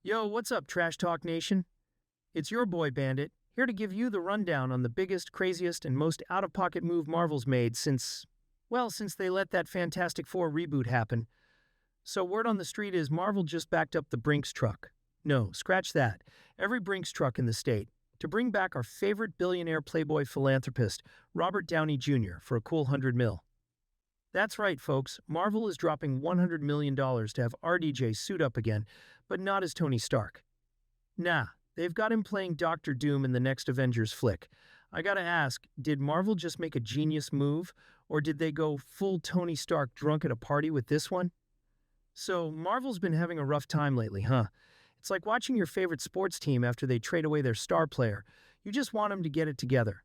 Yo, what's up, Trash Talk Nation? It's your boy Bandit, here to give you the rundown on the biggest, craziest, and most out-of-pocket move Marvel's made since they let that Fantastic Four reboot happen. So word on the street is Marvel just backed up the Brinks truck. No, scratch that. Every Brinks truck in the state, to bring back our favorite billionaire playboy philanthropist, Robert Downey Jr., for a cool 100 mil. That's right, folks. Marvel is dropping $100 million to have RDJ suit up again, but not as Tony Stark. Nah, they've got him playing Doctor Doom in the next Avengers flick. I gotta ask, did Marvel just make a genius move, or did they go full Tony Stark drunk at a party with this one? So, Marvel's been having a rough time lately, huh? It's like watching your favorite sports team after they trade away their star player. You just want them to get it together.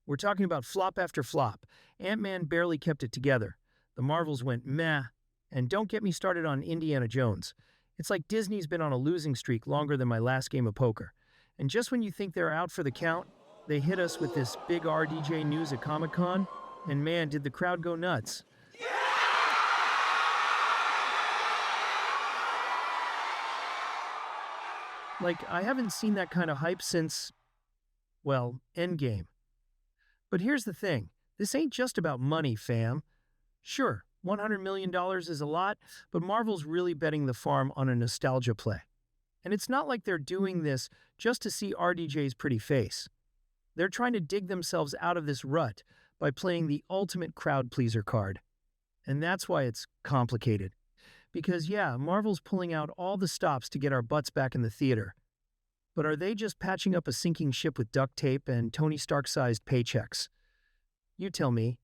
We're talking about flop after flop. Ant-Man barely kept it together. The Marvels went meh, and don't get me started on Indiana Jones. It's like Disney's been on a losing streak longer than my last game of poker. And just when you think they're out for the count, they hit us with this big RDJ news at Comic-Con, and man, did the crowd go nuts. Like, I haven't seen that kind of hype since, well, Endgame. But here's the thing, this ain't just about money, fam. Sure, $100 million is a lot, but Marvel's really betting the farm on a nostalgia play. And it's not like they're doing this just to see RDJ's pretty face. They're trying to dig themselves out of this rut by playing the ultimate crowd pleaser card. And that's why it's complicated. Because yeah, Marvel's pulling out all the stops to get our butts back in the theater. But are they just patching up a sinking ship with duct tape and Tony Stark-sized paychecks? You tell me.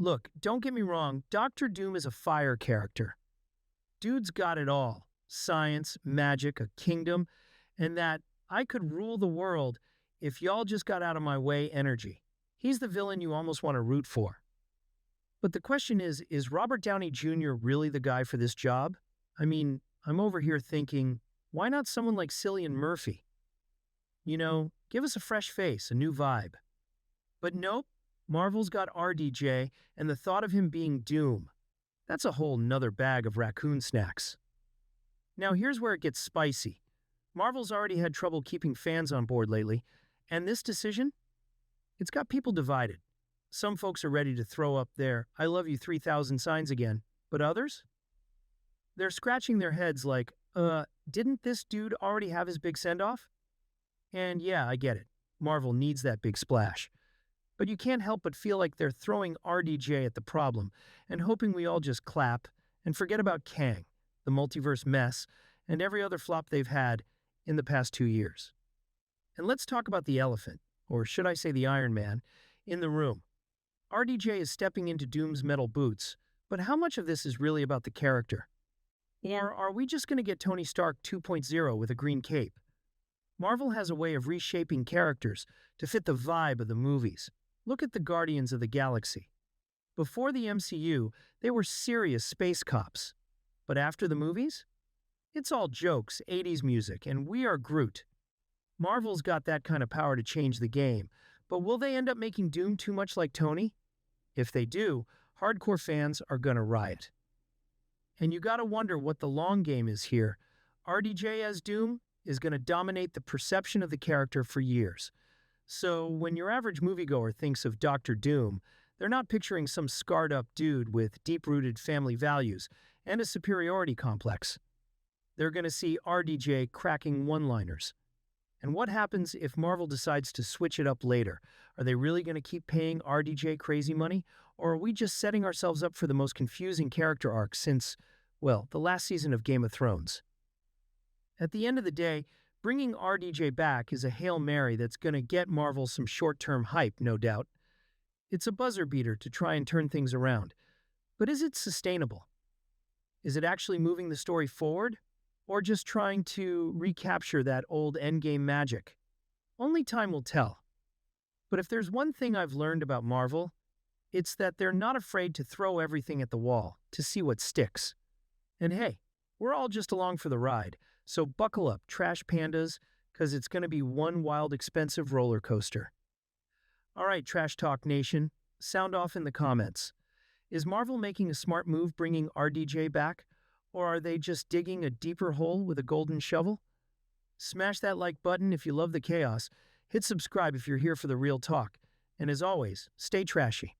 Look, don't get me wrong, Doctor Doom is a fire character. Dude's got it all. Science, magic, a kingdom, and that I could rule the world if y'all just got out of my way energy. He's the villain you almost want to root for. But the question is Robert Downey Jr. really the guy for this job? I mean, I'm over here thinking, why not someone like Cillian Murphy? You know, give us a fresh face, a new vibe. But nope, Marvel's got RDJ, and the thought of him being Doom, that's a whole nother bag of raccoon snacks. Now here's where it gets spicy. Marvel's already had trouble keeping fans on board lately, and this decision? It's got people divided. Some folks are ready to throw up their I love you 3,000 signs again, but others? They're scratching their heads like, didn't this dude already have his big send-off? And yeah, I get it. Marvel needs that big splash. But you can't help but feel like they're throwing RDJ at the problem and hoping we all just clap and forget about Kang, the multiverse mess, and every other flop they've had in the past 2 years. And let's talk about the elephant, or should I say the Iron Man, in the room. RDJ is stepping into Doom's metal boots, but how much of this is really about the character? Or are we just going to get Tony Stark 2.0 with a green cape? Marvel has a way of reshaping characters to fit the vibe of the movies. Look at the Guardians of the Galaxy. Before the MCU, they were serious space cops. But after the movies? It's all jokes, 80s music, and we are Groot. Marvel's got that kind of power to change the game, but will they end up making Doom too much like Tony? If they do, hardcore fans are gonna riot. And you gotta wonder what the long game is here. RDJ as Doom is gonna dominate the perception of the character for years. So when your average moviegoer thinks of Doctor Doom, they're not picturing some scarred-up dude with deep-rooted family values and a superiority complex. They're gonna see RDJ cracking one-liners. And what happens if Marvel decides to switch it up later? Are they really going to keep paying RDJ crazy money? Or are we just setting ourselves up for the most confusing character arc since, well, the last season of Game of Thrones? At the end of the day, bringing RDJ back is a Hail Mary that's going to get Marvel some short-term hype, no doubt. It's a buzzer beater to try and turn things around. But is it sustainable? Is it actually moving the story forward? Or just trying to recapture that old Endgame magic? Only time will tell. But if there's one thing I've learned about Marvel, it's that they're not afraid to throw everything at the wall to see what sticks. And hey, we're all just along for the ride, so buckle up, trash pandas, because it's going to be one wild, expensive roller coaster. All right, Trash Talk Nation, sound off in the comments. Is Marvel making a smart move bringing RDJ back? Or are they just digging a deeper hole with a golden shovel? Smash that like button if you love the chaos. Hit subscribe if you're here for the real talk. And as always, stay trashy.